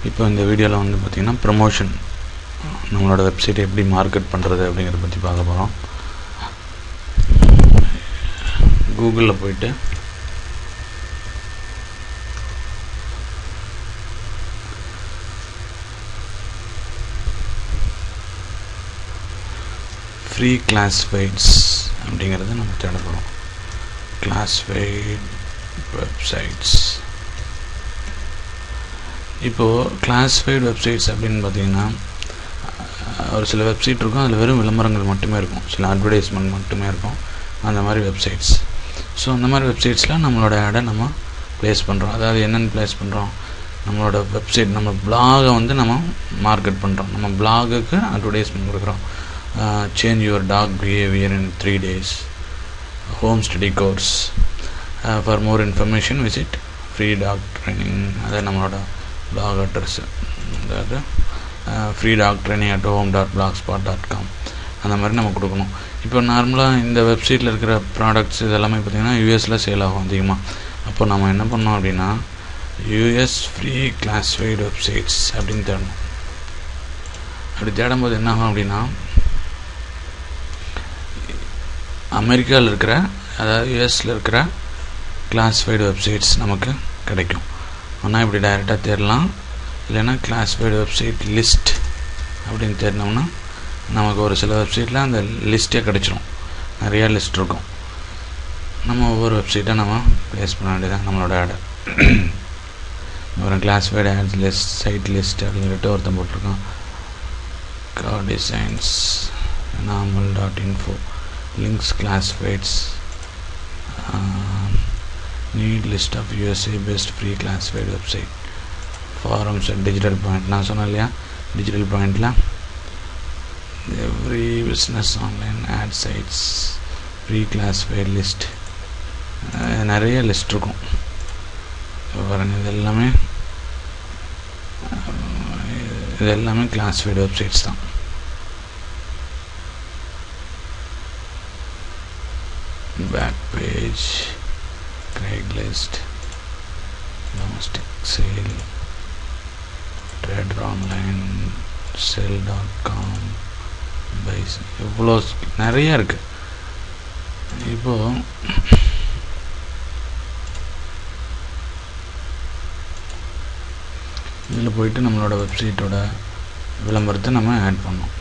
இப்போ இந்த வீடியோவில் வந்து பார்த்திங்கன்னா ப்ரமோஷன் நம்மளோட வெப்சைட்டை எப்படி மார்க்கெட் பண்ணுறது அப்படிங்கிறத பற்றி பார்க்க போகிறோம். கூகுளில் போயிட்டு ஃப்ரீ கிளாஸிஃபைட்ஸ் அப்படிங்கிறத நம்ம தேட போகிறோம். Classified websites. இப்போது கிளாஸிஃபைடு வெப்சைட்ஸ் அப்படின்னு பார்த்திங்கன்னா ஒரு சில வெப்சைட் இருக்கும், அதில் வெறும் விளம்பரங்கள் மட்டுமே இருக்கும், சில அட்வர்டைஸ்மெண்ட் மட்டுமே இருக்கும், அந்த மாதிரி வெப்சைட்ஸ். ஸோ அந்த மாதிரி வெப்சைட்ஸில் நம்மளோட ஆடை நம்ம ப்ளேஸ் பண்ணுறோம். அதாவது என்னென்னு ப்ளேஸ் பண்ணுறோம், நம்மளோட வெப்சைட் நம்ம பிளாகை வந்து நம்ம மார்க்கெட் பண்ணுறோம். நம்ம பிளாகுக்கு அட்வர்டைஸ்மெண்ட் கொடுக்குறோம். Change your dog behaviour in 3 days, home study course, for more information visit free dog training. அது நம்மளோட பிளாக் அட்ரஸ். அதாவது freedogtraining@home.blogspot.com அந்த மாதிரி நம்ம கொடுக்கணும். இப்போ நார்மலாக இந்த வெப்சைட்டில் இருக்கிற ப்ராடக்ட்ஸ் இதெல்லாமே பார்த்திங்கன்னா யூஎஸில் சேல் ஆகும் அதிகமாக. அப்போ நம்ம என்ன பண்ணோம் அப்படின்னா யூஎஸ் ஃப்ரீ கிளாஸிஃபைடு வெப்சைட்ஸ் அப்படின்னு தேடணும். அப்படி தேடும்போது என்ன ஆகும் அப்படின்னா அமெரிக்காவில் இருக்கிற, அதாவது யூஎஸில் இருக்கிற கிளாஸிஃபைடு வெப்சைட்ஸ் நமக்கு கிடைக்கும். ஆனால் இப்படி டைரெக்டாக தேடலாம். இல்லைன்னா கிளாஸிஃபைடு வெப்சைட் லிஸ்ட் அப்படின்னு தேடினோம்னா நமக்கு ஒரு சில வெப்சைட்டில் அந்த லிஸ்ட்டே கிடச்சிரும். நிறையா லிஸ்ட் இருக்கும். நம்ம ஒவ்வொரு வெப்சைட்டாக நம்ம ப்ளேஸ் பண்ண வேண்டியதான் நம்மளோட ஆடை. ஒரு classified ads list, site list அப்படின்னு சொல்லிட்டு ஒருத்தன் போட்டிருக்கான். Car designs, normal.info, links classifieds, need list of USA based free classified website, forums at digital point. நான் சொன்னேன் இல்லையா, டிஜிட்டல் பாயிண்டில் every business online ad sites free classified list, நிறைய list இருக்கும் பாருங்கள். இது எல்லாமே கிளாஸிஃபைடு வெப்சைட்ஸ் தான். Back page, Craigslist, domestic sale, trader online, sell.com, buys, இவ்வளோ நிறைய இருக்குது. இப்போது இதில் போயிட்டு நம்மளோட வெப்சைட்டோட விளம்பரத்தை நம்ம ஆட் பண்ணோம்.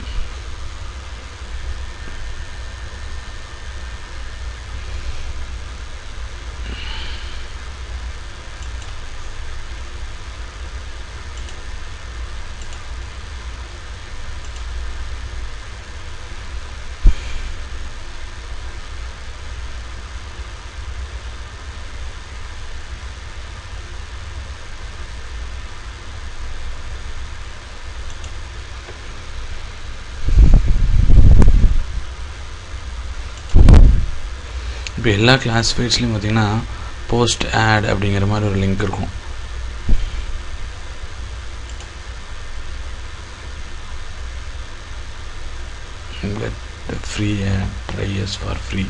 இப்போ எல்லா கிளாஸிஃபைட்ஸ்லையும் பார்த்திங்கன்னா போஸ்ட் ஆட் அப்படிங்கிற மாதிரி ஒரு லிங்க் இருக்கும். Free ad, try us for free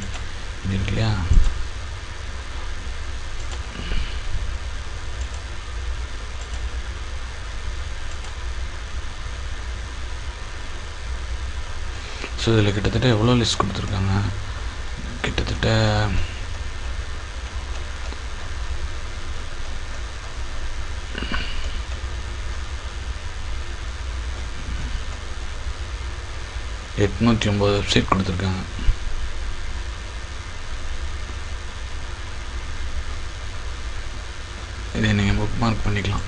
இருக்கு இல்லையா. ஸோ இதில் கிட்டத்தட்ட எவ்வளோ லிஸ்ட் கொடுத்துருக்காங்க, கிட்டத்தட்ட 809 வெப்சைட் கொடுத்துருக்காங்க. இதை நீங்கள் புக் மார்க் பண்ணிக்கலாம்.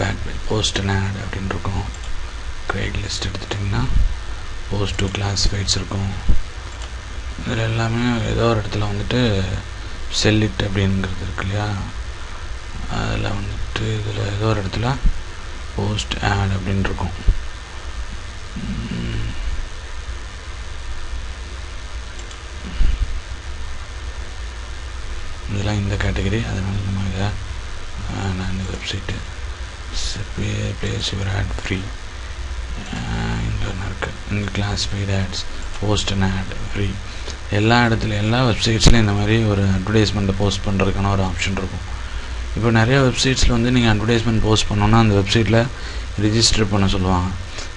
Back page, post and ad அப்படின்னு இருக்கும். Craigslist எடுத்துட்டிங்கன்னா போஸ்ட் டு கிளாஸிஃபைட்ஸ் இருக்கும். இதில் எல்லாமே ஏதோ ஒரு இடத்துல வந்துட்டு செல்லிட் அப்படிங்கிறது இருக்கு இல்லையா, அதில் வந்துட்டு உங்களுக்கு இதில் ஏதோ ஒரு இடத்துல போஸ்ட் ஆட் அப்படின்னு இருக்கும். இதெல்லாம் இந்த கேட்டகரி. அதனால் நம்ம இதை நான் இந்த website base your ad free இங்கே ஒன்று இருக்குது. இங்கே classified ads, post and ad free. எல்லா இடத்துலையும் எல்லா வெப்சைட்ஸ்லையும் இந்த மாதிரி ஒரு அட்வர்டைஸ்மெண்ட்டை போஸ்ட் பண்ணுறதுக்கான ஒரு ஆப்ஷன் இருக்கும். இப்போ நிறைய வெப்சைட்ஸில் வந்து நீங்கள் அட்வர்டைஸ்மெண்ட் போஸ்ட் பண்ணோன்னா அந்த வெப்சைட்டில் ரிஜிஸ்டர் பண்ண சொல்லுவாங்க.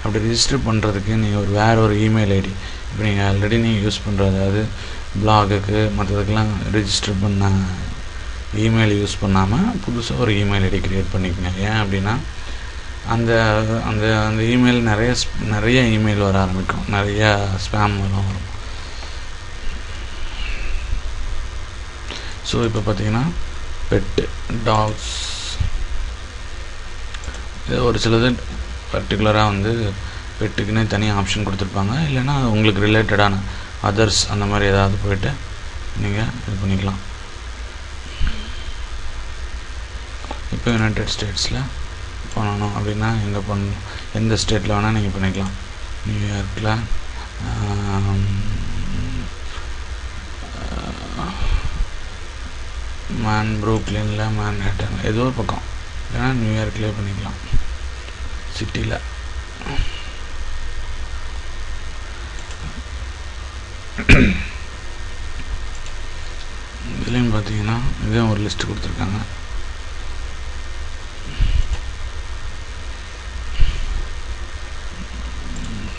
அப்படி ரிஜிஸ்டர் பண்ணுறதுக்கு நீங்கள் வேறு ஒரு இமெயில் ஐடி, இப்போ நீங்கள் ஆல்ரெடி நீங்கள் யூஸ் பண்ணுற, அதாவது பிளாகுக்கு மற்றதுக்கெலாம் ரிஜிஸ்டர் பண்ண இமெயில் யூஸ் பண்ணாமல் புதுசாக ஒரு இமெயில் ஐடி க்ரியேட் பண்ணிக்கோங்க. ஏன் அப்படின்னா அந்த அந்த அந்த இமெயில் நிறைய இமெயில் வர ஆரம்பிக்கும், நிறையா ஸ்பேம் வரும். ஸோ இப்போ பார்த்தீங்கன்னா பெட்டு, டாக்ஸ், இது ஒரு சிலது பர்டிகுலராக வந்து பெட்டுக்குன்னே தனியாக ஆப்ஷன் கொடுத்துருப்பாங்க. இல்லைன்னா உங்களுக்கு ரிலேட்டடான அதர்ஸ் அந்த மாதிரி ஏதாவது போய்ட்டு நீங்கள் இது பண்ணிக்கலாம். இப்போ யுனைடெட் ஸ்டேட்ஸில் பண்ணணும் அப்படின்னா எங்கே பண்ணணும், எந்த ஸ்டேட்டில் வேணால் நீங்கள் பண்ணிக்கலாம். நியூயார்க்கில், ப்ரூக்லினில், மேன்ஹாட்டன், ஏதோ ஒரு பக்கம், இல்லைன்னா நியூயார்க்லேயே பண்ணிக்கலாம் சிட்டியில். இதுலேயும் பார்த்தீங்கன்னா இதுவும் ஒரு லிஸ்ட்டு கொடுத்துருக்காங்க.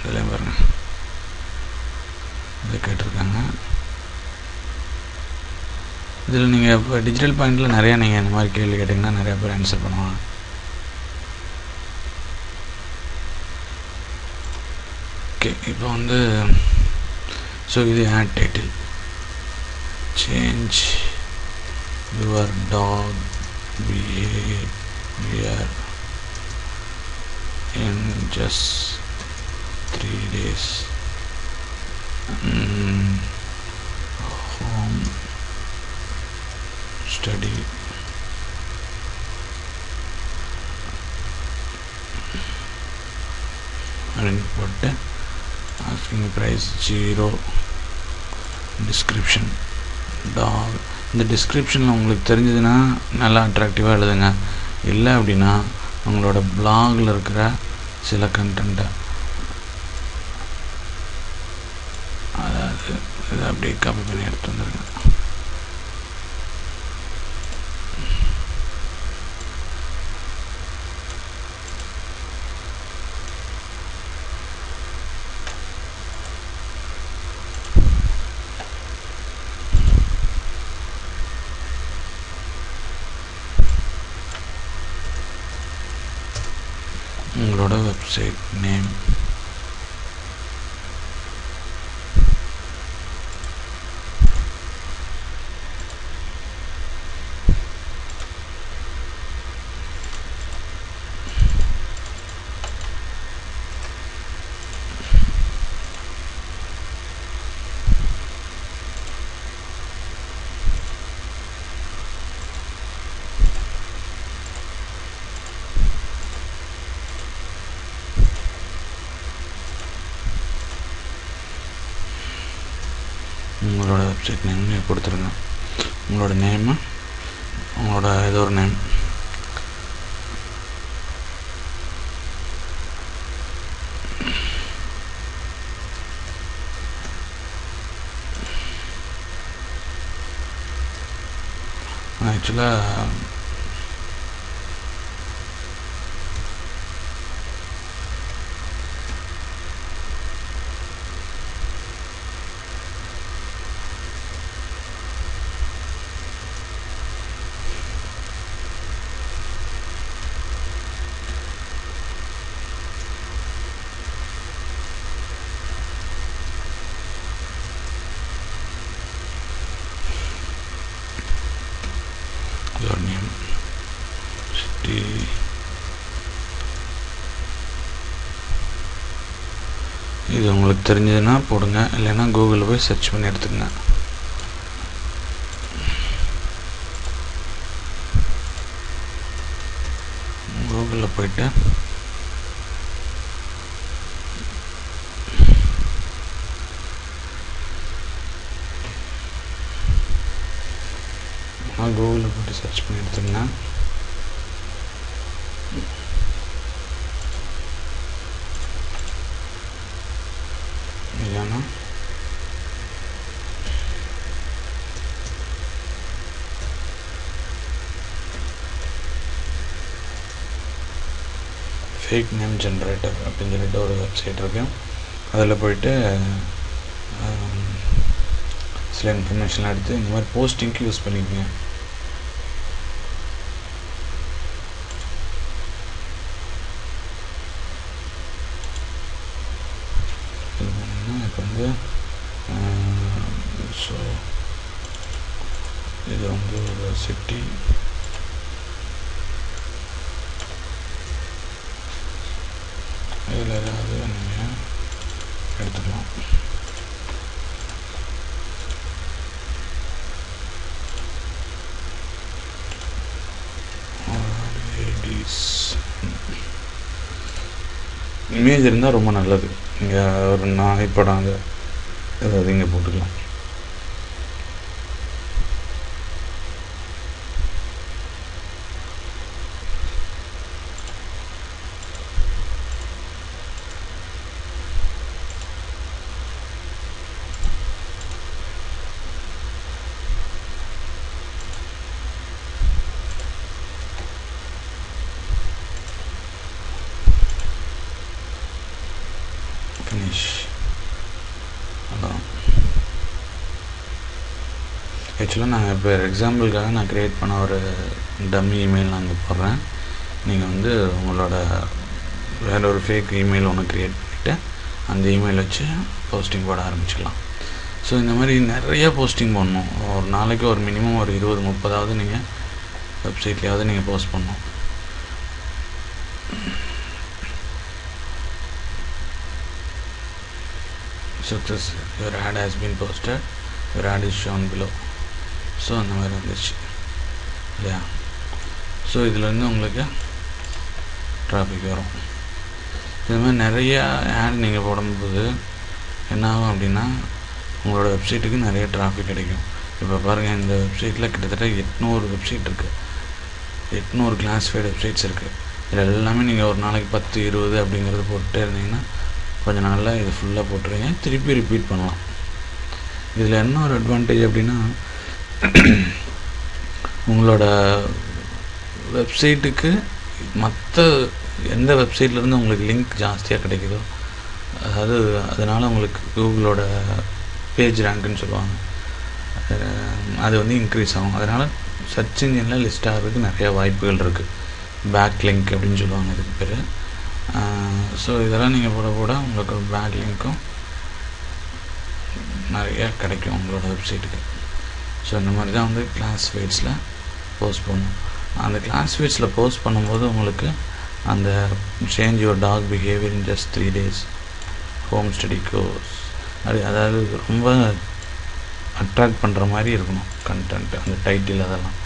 இதுலேயும் பாருங்கள், இதை கேட்டிருக்காங்க. இதில் நீங்கள் இப்போ டிஜிட்டல் பாயிண்டில் நிறையா நீங்கள் இந்த மாதிரி கேள்வி கேட்டிங்கன்னா நிறையா பேர் ஆன்சர் பண்ணுவாங்க. ஓகே, இப்போ வந்து ஸோ இது ad title, change your dog behaviour in just 3 days. Home study அப்படின்னு போட்டு asking price 0, description dog. இந்த டிஸ்கிரிப்ஷனில் உங்களுக்கு தெரிஞ்சதுன்னா நல்லா அட்ராக்டிவாக எழுதுங்க. இல்லை அப்படின்னா உங்களோட பிளாகில் இருக்கிற சில கண்டென்ட்டை, அதாவது இதை அப்படியே காப்பி பண்ணி எடுத்து வந்துருங்க. உங்களோட வெப்சைட் நேம், உங்களோட வெப்சைட் நேம் நீங்கள் கொடுத்துருங்க. உங்களோட நேமு, உங்களோட ஏதோ ஒரு நேம், ஆக்சுவலாக your name, city, இது உங்களுக்கு தெரிஞ்சதுன்னா போடுங்க. இல்லைன்னா கூகுளில் போய் சர்ச் பண்ணி எடுத்துக்கங்க. கூகுளில் போயிட்டு கூகுளில் போய்ட்டு சர்ச் பண்ணி எடுத்துங்க. இல்லைன்னா ஃபேக் நேம் ஜென்ரேட்டர் அப்படின்னு சொல்லிட்டு ஒரு வெப்சைட் இருக்குது. அதில் போய்ட்டு சில இன்ஃபர்மேஷன்லாம் எடுத்து இந்த மாதிரி போஸ்டிங்க்கு யூஸ் பண்ணிக்கோங்க. இப்போ வந்து ஸோ இது வந்து ஒரு சிட்டி, இதில் ஏதாவது நீங்கள் எடுத்துக்கலாம். இமேஜ் இருந்தால் ரொம்ப நல்லது. இங்கே ஒரு நாய் படம் அது ஏதாவது இங்கே போட்டுக்கலாம். ஃபினிஷ். அதான் ஆக்சுவலாக நான் இப்போ எக்ஸாம்பிளுக்காக நான் க்ரியேட் பண்ண ஒரு டம்மி இமெயில் நான் இங்கே போடுறேன். நீங்கள் வந்து உங்களோட வேற ஒரு ஃபேக் இமெயில் ஒன்று க்ரியேட் பண்ணிவிட்டு அந்த இமெயில் வச்சு போஸ்டிங் போட ஆரம்பிச்சிடலாம். ஸோ இந்த மாதிரி நிறைய போஸ்டிங் பண்ணணும். ஒரு நாளைக்கு ஒரு மினிமம் ஒரு 20-30 நீங்கள் வெப்சைட்லேயாவது நீங்கள் போஸ்ட் பண்ணணும். Success, your ad has been posted, your ad is shown below. So அந்த மாதிரி வந்துச்சு இல்லையா? ஸோ இதில் வந்து உங்களுக்கு டிராஃபிக் வரும். இது மாதிரி நிறைய ஆட் நீங்கள் போடும்போது என்ன ஆகும் அப்படின்னா உங்களோட வெப்சைட்டுக்கு நிறைய டிராஃபிக் கிடைக்கும். இப்போ பாருங்கள், இந்த வெப்சைட்டில் கிட்டத்தட்ட 800 வெப்சைட் இருக்குது. 800 கிளாஸிஃபைடு வெப்சைட்ஸ் இருக்குது. இதில் எல்லாமே நீங்கள் ஒரு நாளைக்கு 10-20 அப்படிங்கிறது போட்டுட்டே இருந்தீங்கன்னா கொஞ்ச நாளில் இது ஃபுல்லாக போட்டுருங்க. திருப்பி ரிப்பீட் பண்ணலாம். இதில் என்ன ஒரு அட்வான்டேஜ் அப்படின்னா உங்களோட வெப்சைட்டுக்கு மற்ற எந்த வெப்சைட்லேருந்து உங்களுக்கு லிங்க் ஜாஸ்தியாக கிடைக்குதோ, அதாவது அதனால் உங்களுக்கு கூகுளோட பேஜ் ரேங்க்குன்னு சொல்லுவாங்க, அது வந்து இன்க்ரீஸ் ஆகும். அதனால் சர்ச் இன்ஜினில் லிஸ்ட் ஆகிறதுக்கு நிறைய வாய்ப்புகள் இருக்குது. பேக் லிங்க் அப்படின்னு சொல்லுவாங்க இதுக்கு பேர். ஸோ இதெல்லாம் நீங்கள் போட போட உங்களுக்கு பேக் லிங்க்கும் நிறைய கிடைக்கும் உங்களோட வெப்சைட்டுக்கு. ஸோ இந்த மாதிரி தான் வந்து கிளாஸிஃபைட்ஸில் போஸ்ட் பண்ணணும். அந்த கிளாஸிஃபைட்ஸில் போஸ்ட் பண்ணும்போது உங்களுக்கு அந்த change your dog behaviour in just 3 days, home study course, அதாவது ரொம்ப அட்ராக்ட் பண்ணுற மாதிரி இருக்கணும் கண்டென்ட், அந்த டைட்டில் அதெல்லாம்.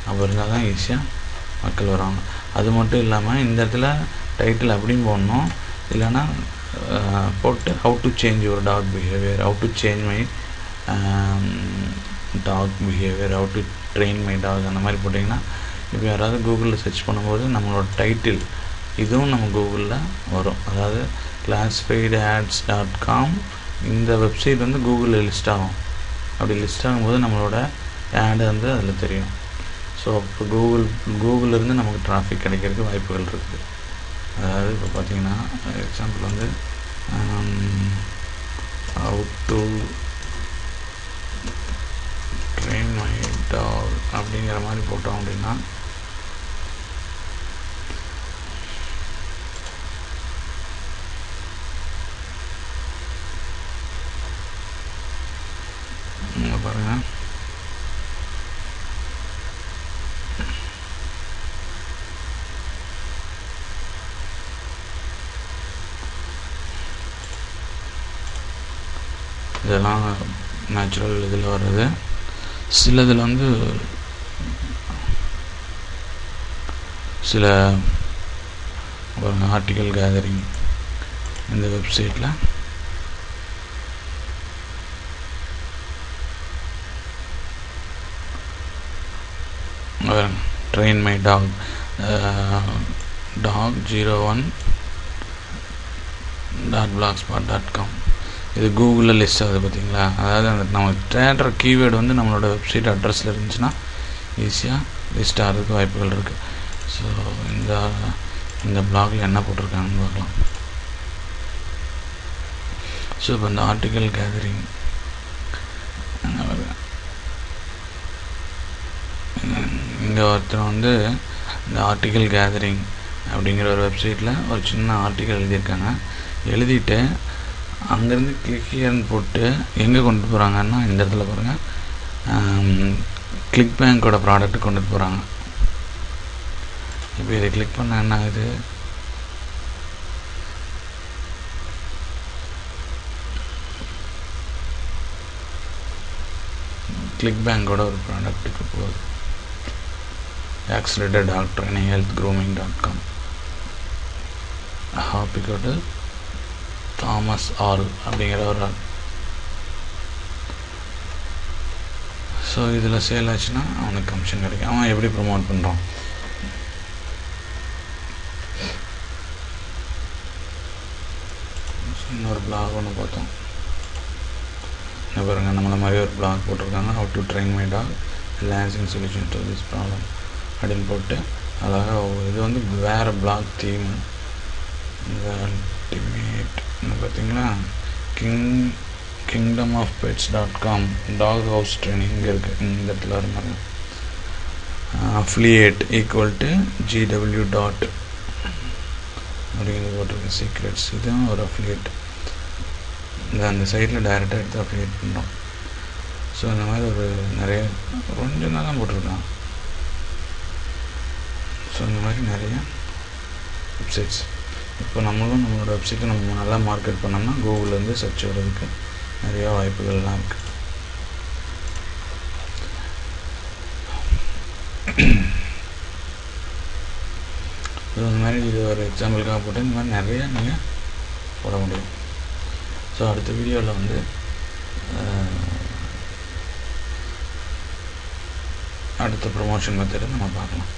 அப்போ இருந்தால் தான் ஈஸியாக மக்கள் வருவாங்க. அது மட்டும் இல்லாமல் இந்த இடத்துல டைட்டில் அப்படியும் போடணும். இல்லைன்னா போட்டு how to change your dog behaviour, how to change my dog behaviour, how to train my dog, அந்த மாதிரி போட்டிங்கன்னா இப்போ யாராவது கூகுளில் சர்ச் பண்ணும்போது நம்மளோட டைட்டில் இதுவும் நம்ம கூகுளில் வரும். அதாவது classifiedAds.com இந்த வெப்சைட் வந்து கூகுளில் லிஸ்ட் ஆகும். அப்படி லிஸ்ட் ஆகும்போது நம்மளோட ஆடு வந்து அதில் தெரியும். ஸோ அப்போ கூகுளிலேருந்து நமக்கு டிராஃபிக் கிடைக்கிறதுக்கு வாய்ப்புகள் இருக்குது. அதாவது இப்போ பார்த்தீங்கன்னா எக்ஸாம்பிள் வந்து how to train my dog அப்படிங்கிற மாதிரி போட்டோம் அப்படின்னா பாருங்கள், இதெல்லாம் நேச்சுரல் இதில் வர்றது. சிலதில் வந்து சில ஒரு ஆர்டிக்கல் கேதரிங் இந்த வெப்சைட்டில் train my dog dog01.blogspot.com இது கூகுளில் லிஸ்ட் ஆகுது பார்த்தீங்களா. அதாவது அந்த நம்ம தேடுற கீவேர்டு வந்து நம்மளோட வெப்சைட் அட்ரஸில் இருந்துச்சுன்னா ஈஸியாக லிஸ்ட் ஆகிறதுக்கு வாய்ப்புகள் இருக்குது. ஸோ இந்த பிளாகில் என்ன போட்டிருக்காங்கன்னு பார்க்கலாம். ஸோ இப்போ இந்த ஆர்டிக்கல் கேதரிங் இங்கே ஒருத்தர் வந்து இந்த ஆர்டிக்கல் கேதரிங் அப்படிங்கிற ஒரு வெப்சைட்டில் ஒரு சின்ன ஆர்டிக்கல் எழுதியிருக்காங்க. எழுதிட்டு அங்கேருந்து கிளிக் ஹியர்னு போட்டு எங்கே கொண்டு போகிறாங்கன்னா இந்த இடத்துல பாருங்கள், கிளிக் பேங்கோட ப்ராடக்ட்டு கொண்டுட்டு போகிறாங்க. இப்போ இதை கிளிக் பண்ண என்ன ஆகுது, கிளிக் பேங்கோட ஒரு ப்ராடக்ட்டுக்கு போகுது. accelerated dog training healthgrooming.com. ஹாப்பிக்கோட்டு தாமஸ் ஆல் அப்படிங்கிற ஒரு ஆள். ஸோ இதில் சேல் ஆச்சுன்னா அவனுக்கு கமிஷன் கிடைக்கும். அவன் எப்படி ப்ரொமோட் பண்ணுறான், இன்னொரு பிளாக் ஒன்று பார்த்தோம். என்ன பாருங்கள், நம்மளை மாதிரி ஒரு பிளாக் போட்டிருக்காங்க. how to train my dog lasting solution to this problem அப்படின்னு போட்டு அழகாக இது வந்து வேறு பிளாக் தீம். இந்த அல்டிமேட் பார்த்தீங்களா, kingdomofpets.com டாக் ஹவுஸ் ட்ரைனிங் இங்கே இருக்குது. இந்த இடத்துல வர மாதிரி affiliate equal to GW dot அப்படிங்கிறது போட்டிருக்கு. சீக்ரெட்ஸ் இதுவும் ஒரு அஃபிலியேட். அந்த சைட்டில் டைரெக்டாக எடுத்து அஃபிலியேட் பண்ணுறோம். ஸோ இந்த மாதிரி ஒரு நிறைய கொஞ்சம் தான் போட்டிருக்கான். ஸோ இந்த மாதிரி நிறைய வெப்சைட்ஸ். இப்போ நம்மளோட வெப்சைட்டை நம்ம நல்லா மார்க்கெட் பண்ணோம்னா கூகுள்லேருந்து சர்ச் வர்றதுக்கு நிறையா வாய்ப்புகள்லாம் இருக்குது. இந்த மாதிரி இது ஒரு எக்ஸாம்பிளுக்காக போட்டு இந்த மாதிரி நிறையா நீங்கள் போட முடியும். ஸோ அடுத்த வீடியோவில் வந்து அடுத்த ப்ரொமோஷன் மெத்தடை நம்ம பார்க்கலாம்.